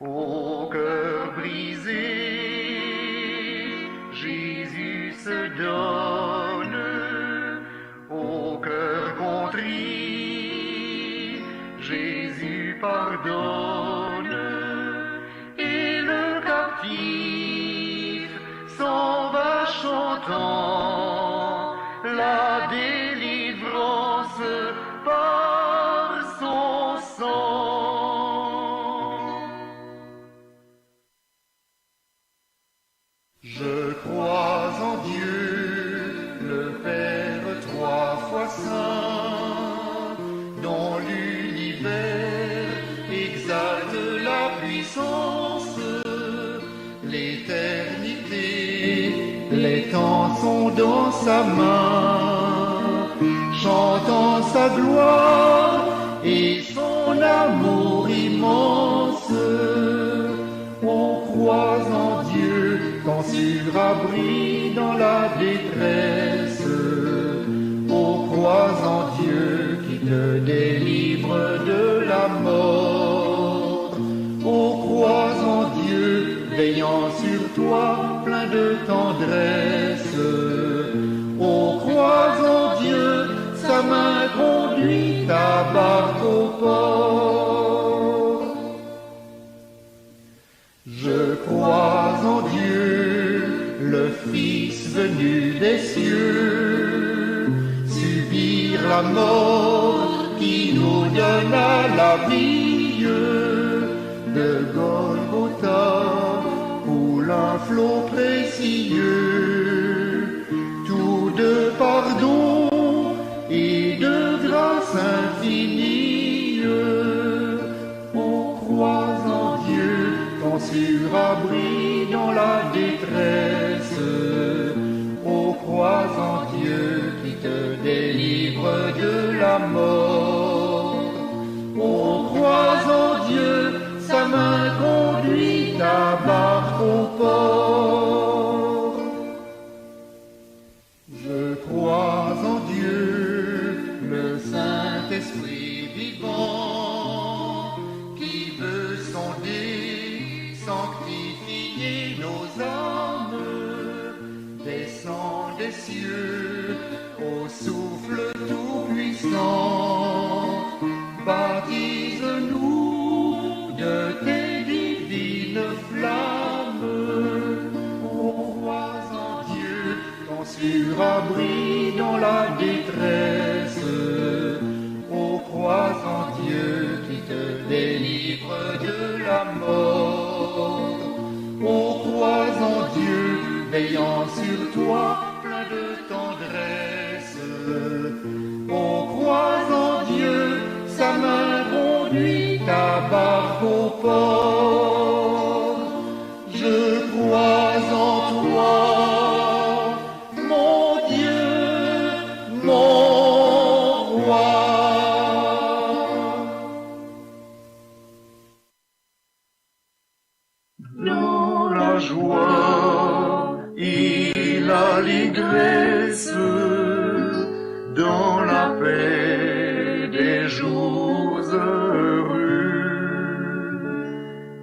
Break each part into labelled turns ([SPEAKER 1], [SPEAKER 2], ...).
[SPEAKER 1] Au cœur brisé, Jésus se donne. Au cœur contrit, Jésus pardonne. Et le captif s'en va chantant la délivrance par son sang. Je crois en Dieu, le Père trois fois saint, dont l'univers exalte la puissance, l'éternité, les temps sont dans sa main, chantant sa gloire et son amour immense. On croit en Dieu, quand sur abri dans la détresse. On croit en Dieu qui te délivre de la mort. On croit en Dieu, veillant sur toi, plein de tendresse. On croit en Dieu, sa main conduit ta barque au port. Je crois en Dieu, le Fils venu des cieux, subir la mort qui nous donna la vie. De Golgotha coule un flot précieux, tout de pardon et de grâce infinie. On croit en Dieu, quand sur abri dans la détresse. On croit en Dieu qui te délivre de la mort. On croit en Dieu, sa main conduit ta barque au port. Je crois en Dieu, le Saint-Esprit vivant, qui veut sonder, sanctifier nos âmes, descend des cieux au souffle tout-puissant. Baptise-nous de tes divines flammes. On croit en Dieu, quand sur abri dans la détresse. On croit en Dieu qui te délivre de la mort. On croit en Dieu, veillant sur toi, plein de tendresse. On croit en Dieu, sa main conduit ta barque au port. Je crois en toi, mon Dieu, mon roi. Dans la joie et l'allégresse, dans la paix des jours heureux,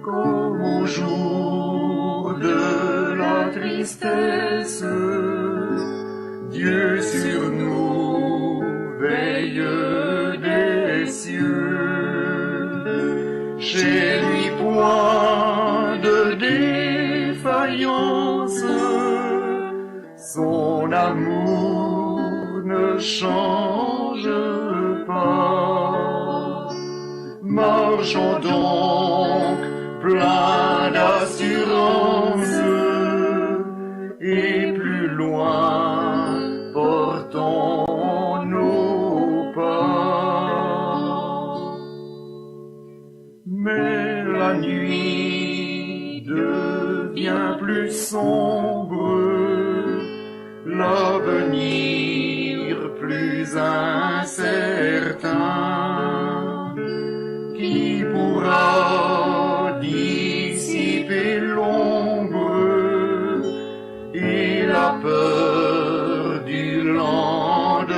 [SPEAKER 1] comme au jour de la tristesse, Dieu sur nous veille des cieux. Chez lui point de défaillance, son amour ne change pas. Marchons donc plein d'assurance, et plus loin portons nos pas. Mais la nuit devient plus sombre, l'avenir plus incertain. Qui pourra dissiper l'ombre et la peur du lendemain?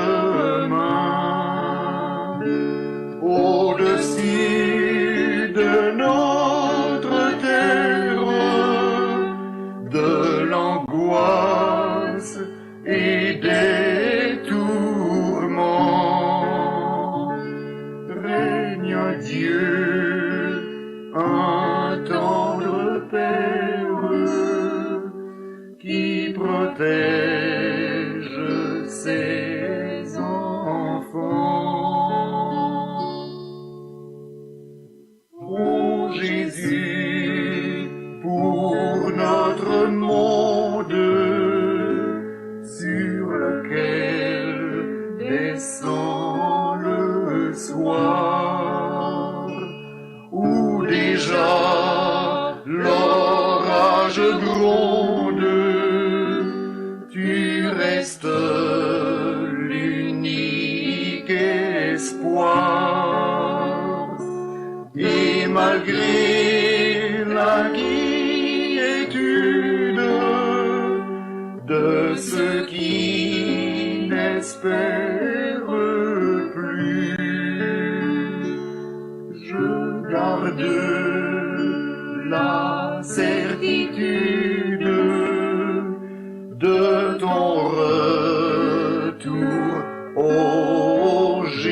[SPEAKER 1] Au-dessus de notre tendre Père qui protège ses enfants. Ô Jésus, pour notre monde, sur lequel descend le soir, où déjà l'orage gronde, tu restes l'unique espoir. Et malgré l'inquiétude de ceux qui n'espèrent plus, je garde la certitude de ton retour, ô Jésus.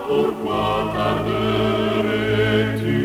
[SPEAKER 2] Pourquoi tarderais-tu?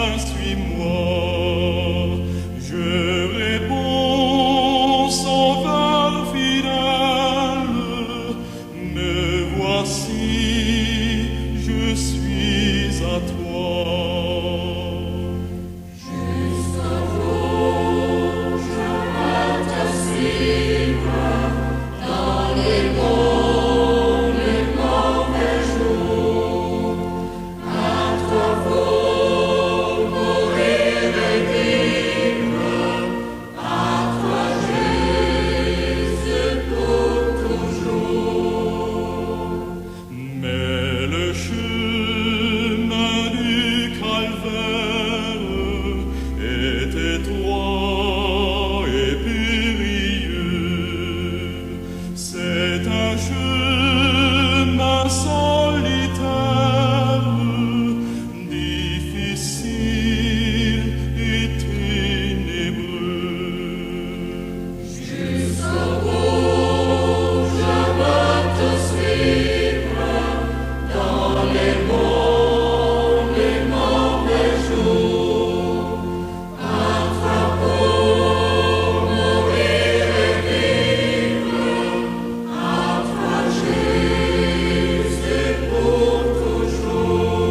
[SPEAKER 1] viens, suis-moi. Je réponds, sauveur fidèle, me voici, je suis à toi. Mais le chemin du calvaire est étroit et périlleux. C'est un chemin solitaire, difficile et ténébreux. Jusqu'au bout, je veux te suivre. Dans les bons, les mauvais jours, à toi pour mourir et vivre, à toi Jésus pour toujours.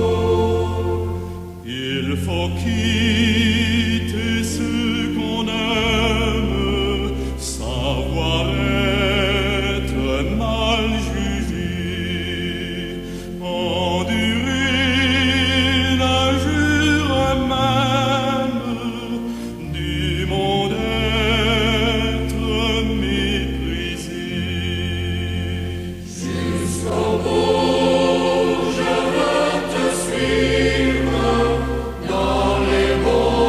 [SPEAKER 1] Il faut quitter ce qu'on aime, savoir être mal jugé. Endurer l'injure même du monde, être méprisé. Jusqu'au bout, je veux te suivre dans les bons.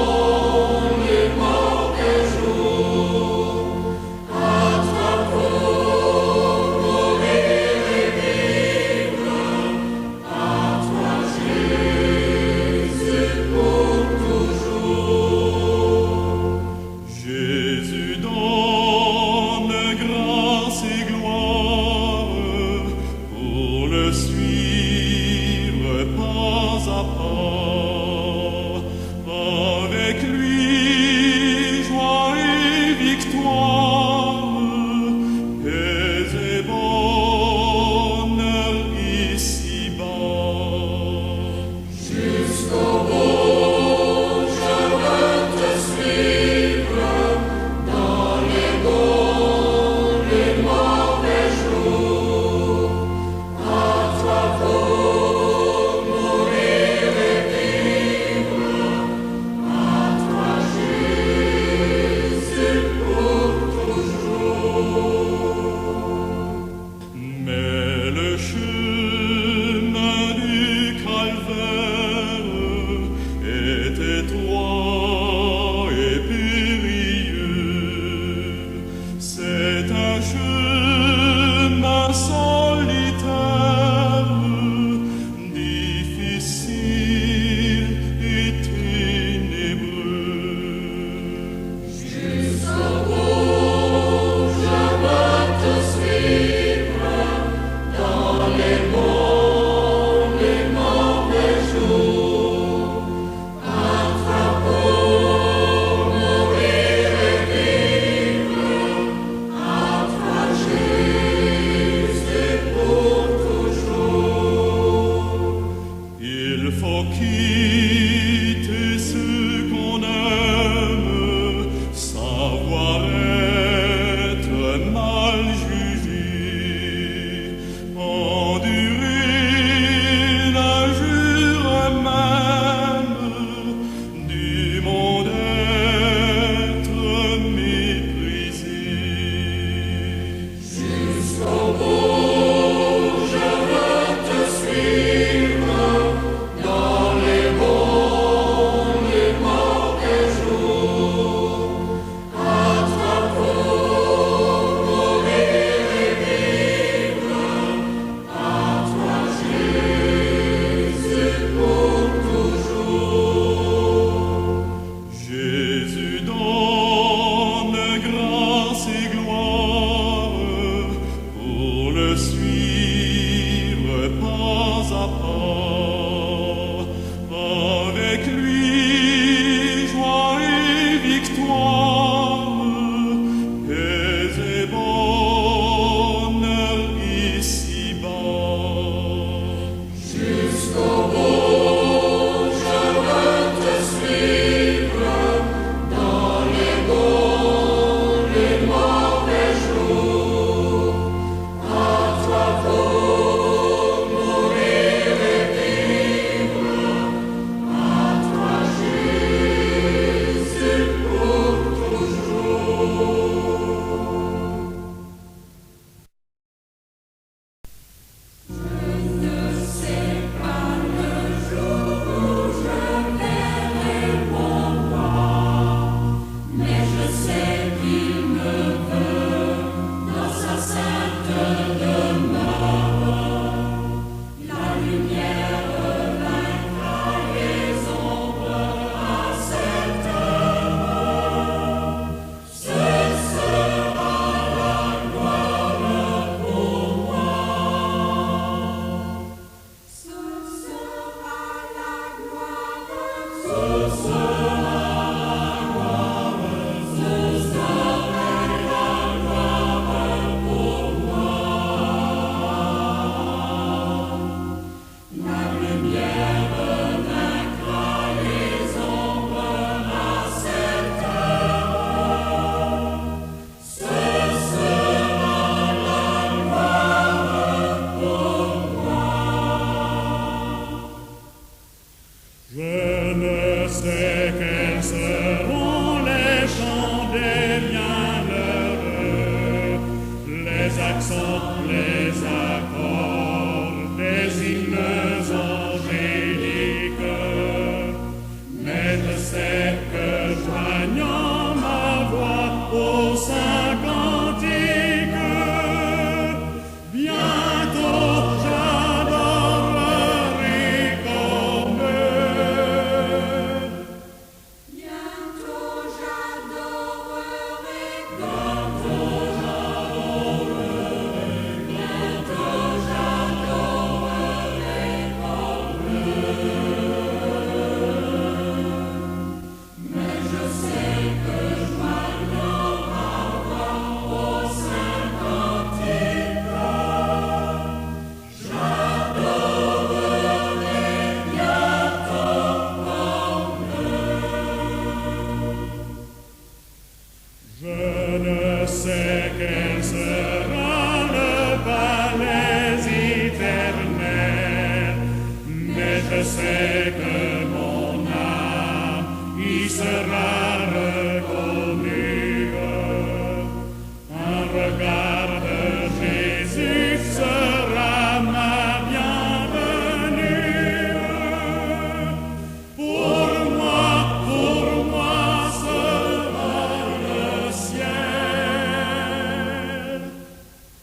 [SPEAKER 1] sais quel sera le palais éternel, mais je sais que mon âme y sera reconnue. Un regard de Jésus sera ma bienvenue. Pour moi sera le ciel.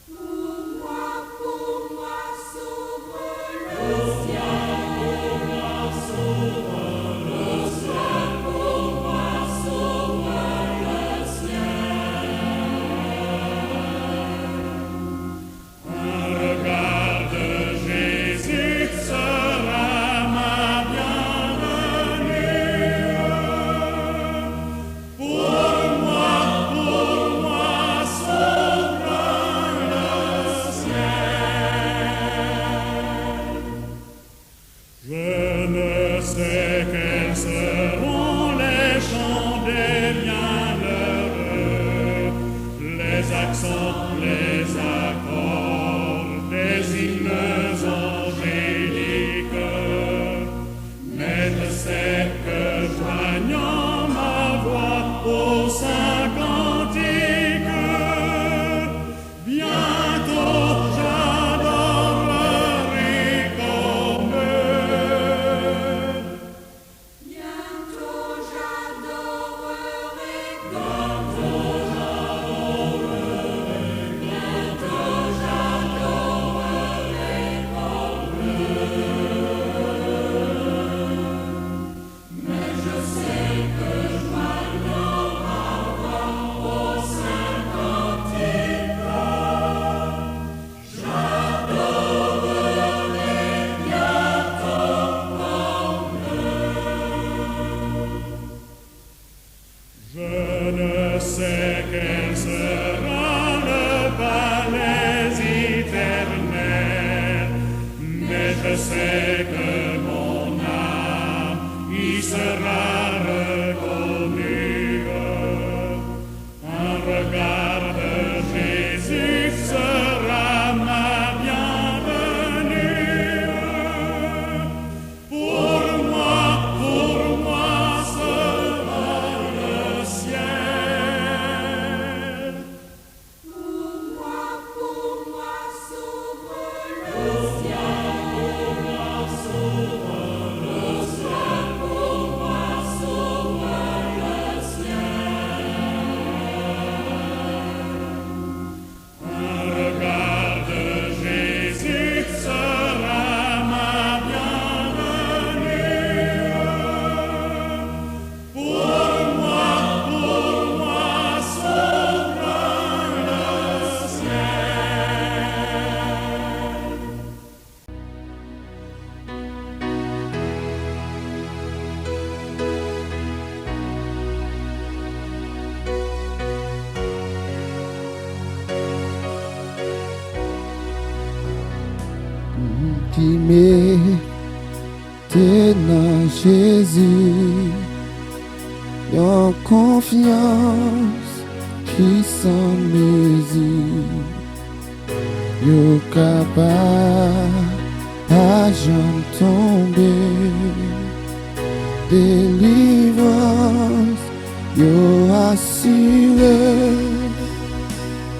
[SPEAKER 2] Pour moi s'ouvre le ciel. Pour moi s'ouvre le ciel. Pour moi s'ouvre le ciel.
[SPEAKER 1] Un regard de Jésus sera ma bienvenue. Pour moi s'ouvre le ciel. Je ne sais quels seront les chants des bienheureux, les accents, les accords, des hymnes angéliques. Mais je sais que joignant ma voix au saint cantique, bientôt j'adorerai comme eux.
[SPEAKER 2] Bientôt j'adorerai mais je sais que joignant ma voix au saint cantique, j'adorerai bientôt comme
[SPEAKER 1] Je ne sais quel sera le palais éternel, mais je sais que mon âme y sera reconnue. Un regard de Jésus sera ma bienvenue. Pour moi sera le ciel.
[SPEAKER 2] pour moi s'ouvre le ciel. Pour moi s'ouvre le ciel. Pour moi s'ouvre le ciel.
[SPEAKER 1] Un regard de Jésus sera ma bienvenue. Pour moi s'ouvre le ciel.
[SPEAKER 3] Qui m'était dans Jésus, en confiance qui sans mesure, yo capable à jamais tomber, délivrance yo assuré,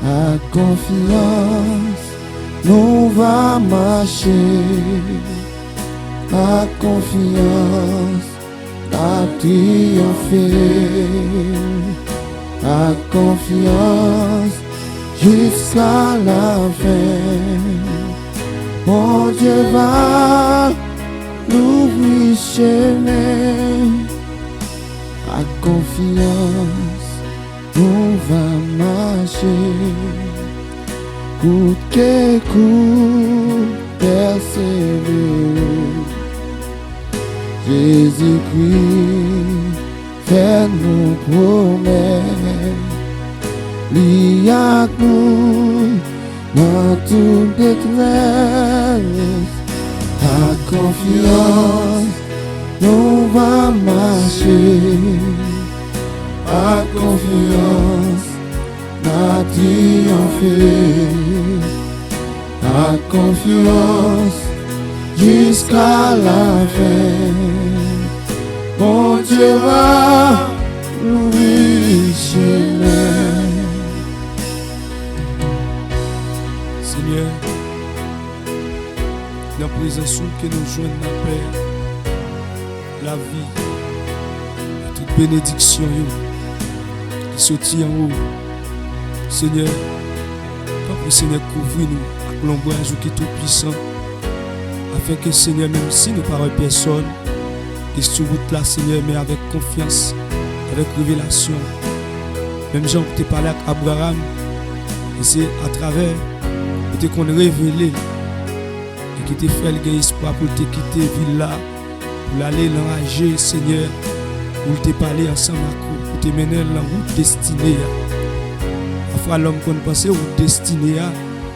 [SPEAKER 3] à confiance nous va marcher, à confiance à triompher, à confiance jusqu'à la fin. Mon Dieu va nous chemin, à confiance nous va marcher. Coûte que coûte, persévérer. Jésus-Christ fait nous promesses, lui a nous dans toute détresse. À confiance, nous va marcher. À confiance, la fait. Ta confiance jusqu'à la fin. Mon Dieu va louer chemin.
[SPEAKER 4] Seigneur, dans la présence que nous joignons la paix, la vie, et toute bénédiction qui sortit en haut. Seigneur, papa Seigneur, couvre-nous avec l'ombrage qui est tout puissant, afin que Seigneur, même si nous ne parlons personne, et sur route là, Seigneur, mais avec confiance, avec révélation, même Jean qui t'a parlé avec Abraham, et c'est à travers que qu'on révélé et qui t'a fait le espoir pour te quitter ville là, pour aller l'enrager, Seigneur, pour te parler ensemble pour te mener dans la route destinée. Parfois l'homme qu'on pense route destinée,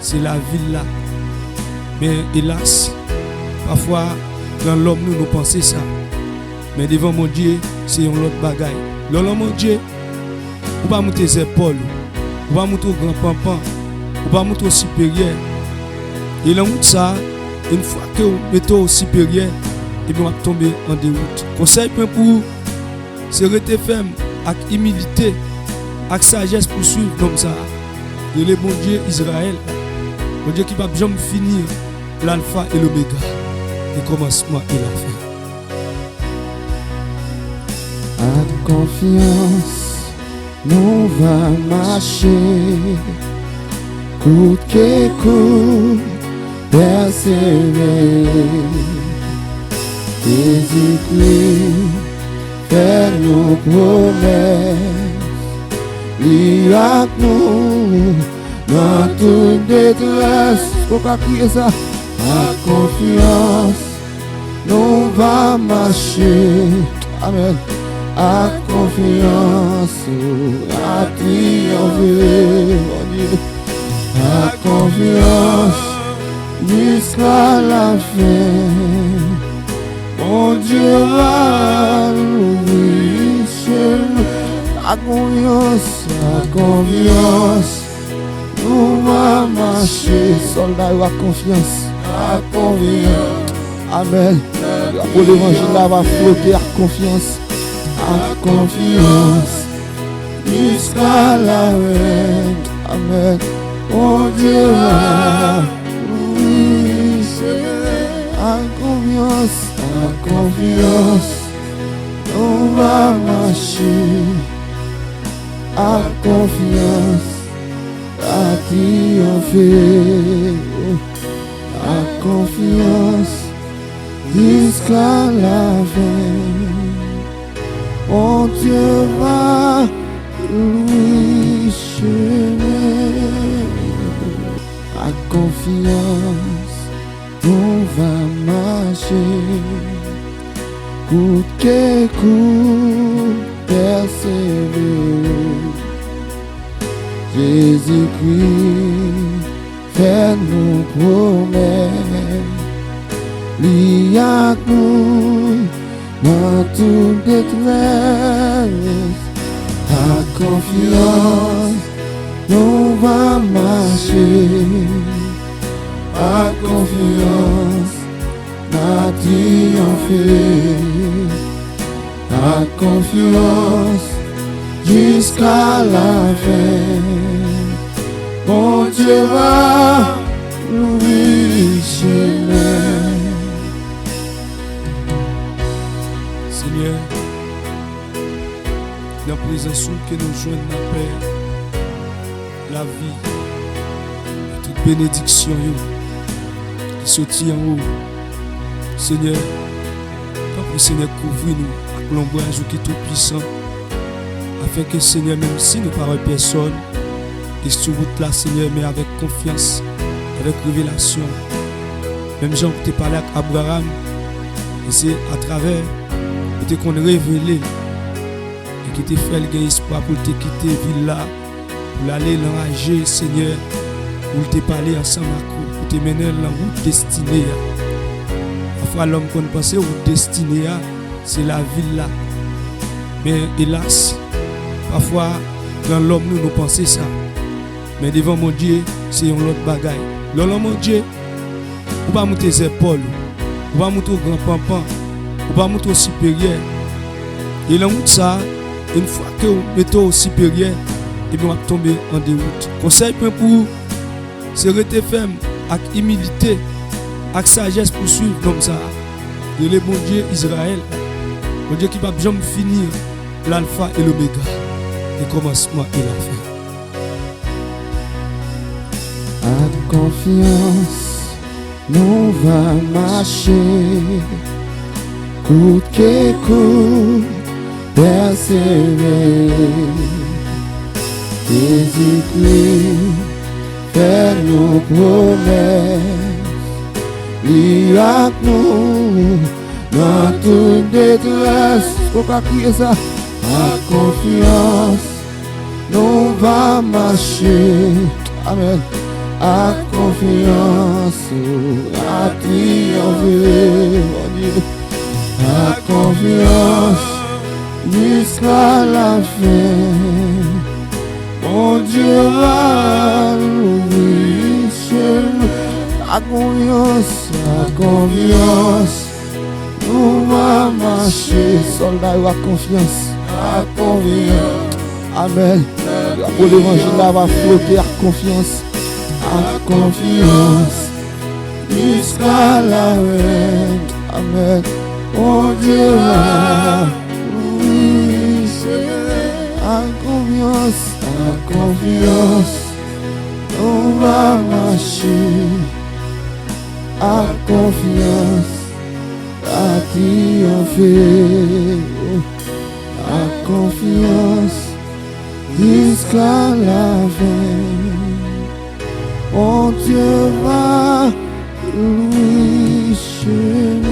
[SPEAKER 4] c'est la ville là. Mais hélas, parfois dans l'homme nous pensons ça. Mais devant mon Dieu, c'est un autre bagaille. Dans mon Dieu, on va monter les épaules, on va monter au grand pampan, on va monter au supérieur. Et dans ça, une fois que vous mettez au supérieur, et bien on va tomber en déroute. Conseil pour vous, c'est rester ferme, avec humilité, avec sagesse pour suivre comme ça. Et le bon Dieu Israël, bon Dieu qui va jamais finir l'alpha et l'oméga, le commencement et la fin.
[SPEAKER 3] Avec confiance, nous va marcher, coûte que coûte, persévérer. Jésus-Christ fait nos promesses, il a nous dans toute détresse. Faut pas crier ça. Avec confiance, nous va marcher. Amen. À confiance, à triompher, mon Dieu. À confiance, jusqu'à la fin. Mon Dieu va nous chemin. À confiance, nous va marcher. Soldat, à confiance, à confiance. Amen. Pour l'évangile là va flotter à confiance. À confiance jusqu'à la fin. Amen. Mon Dieu, oui, à confiance, on va marcher. À confiance, à triompher. À confiance jusqu'à la fin. Mon Dieu va louer chemin. À confiance, on va marcher. Coûte que coûte, persévérer. Jésus-Christ fait nos promesses. Il y a nous dans toute détresse. À confiance, nous va marcher. À confiance, à triompher. À confiance, jusqu'à la fin. Mon Dieu va louer chemin.
[SPEAKER 4] Seigneur, dans la présence que nous joignons la paix, la vie, et toute bénédiction qui sortit en haut. Seigneur, papa Seigneur, couvre-nous avec l'ombrage qui est tout puissant, afin que Seigneur, même si nous ne parlons personne, et sur route là, Seigneur, mais avec confiance, avec révélation, même Jean qui t'a parlé avec Abraham, et c'est à travers que qu'on révélé et qui t'a fait le espoir pour te quitter ville là, pour aller l'enrager, Seigneur, pour te parler ensemble pour te mener dans la route destinée. Parfois l'homme qu'on pense route destinée, c'est la ville là. Mais hélas, parfois dans l'homme nous pensons ça. Mais devant mon Dieu, c'est un autre bagaille. Lolo mon Dieu, ou pas monter les épaules, ou pas monter au grand pampan, ou pas monter au supérieur. Et là, ça, une fois que vous mettez au supérieur, et bien on va tomber en déroute. Conseil pour vous, c'est rester ferme, avec humilité, avec sagesse pour suivre comme ça. Et le bon Dieu Israël, mon Dieu qui va jamais finir l'alpha et l'oméga, le commencement et la fin.
[SPEAKER 3] Avec confiance, nous va marcher, coûte que coûte, persévérer. Jésus-Christ fait nos promesses, lui avec nous dans toute détresse. Faut pas crier ça. Avec confiance, nous va marcher. Amen. À confiance, à triompher, mon Dieu. À confiance, jusqu'à la fin. Mon Dieu va nous nous. À confiance, nous va marcher. Soldat, à confiance, à confiance. Amen. Pour l'évangile, là va flotter à confiance. À confiance, jusqu'à la fin. Amen. Mon Dieu va nous à confiance, on va marcher. À confiance, à triompher. À confiance, jusqu'à la fin. Mon Dieu va lui chemin.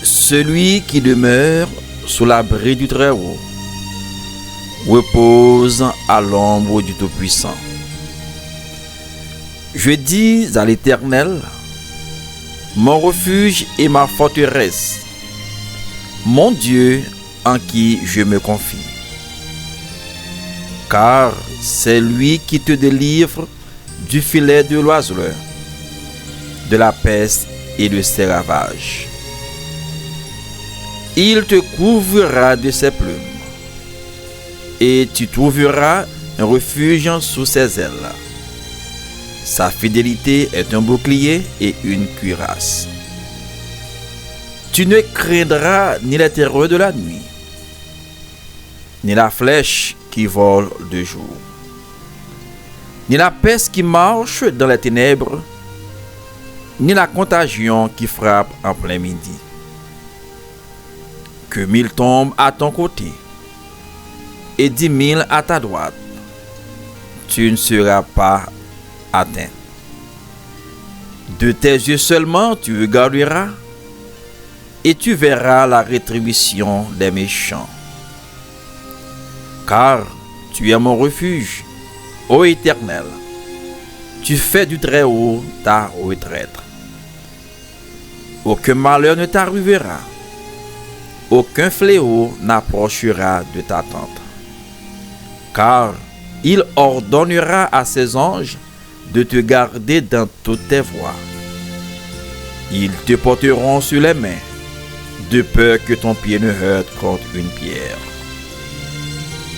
[SPEAKER 5] Celui qui demeure sous l'abri du Très-Haut repose à l'ombre du Tout-Puissant. Je dis à l'Éternel, mon refuge et ma forteresse, mon Dieu en qui je me confie. Car c'est lui qui te délivre du filet de l'oiseleur, de la peste et de ses ravages. Il te couvrira de ses plumes, et tu trouveras un refuge sous ses ailes. Sa fidélité est un bouclier et une cuirasse. Tu ne craindras ni les terreurs de la nuit, ni la flèche qui vole de jour, ni la peste qui marche dans les ténèbres, ni la contagion qui frappe en plein midi. Que 1000 tombent à ton côté et 10 000 à ta droite, tu ne seras pas atteint. De tes yeux seulement tu regarderas et tu verras la rétribution des méchants. Car tu es mon refuge, ô Éternel, tu fais du Très-Haut ta retraite. Aucun malheur ne t'arrivera, aucun fléau n'approchera de ta tente. Car il ordonnera à ses anges de te garder dans toutes tes voies. Ils te porteront sur les mains, de peur que ton pied ne heurte contre une pierre.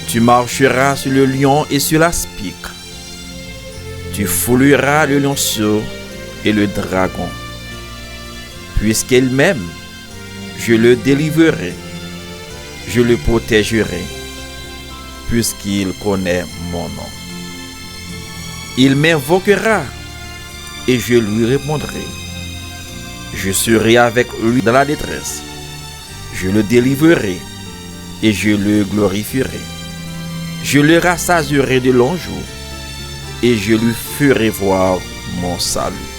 [SPEAKER 5] Tu marcheras sur le lion et sur l'aspic. Tu fouleras le lionceau et le dragon. Puisqu'il m'aime, je le délivrerai. Je le protégerai, puisqu'il connaît mon nom. Il m'invoquera et je lui répondrai. Je serai avec lui dans la détresse. Je le délivrerai et je le glorifierai. Je le rassasierai de longs jours et je lui ferai voir mon salut.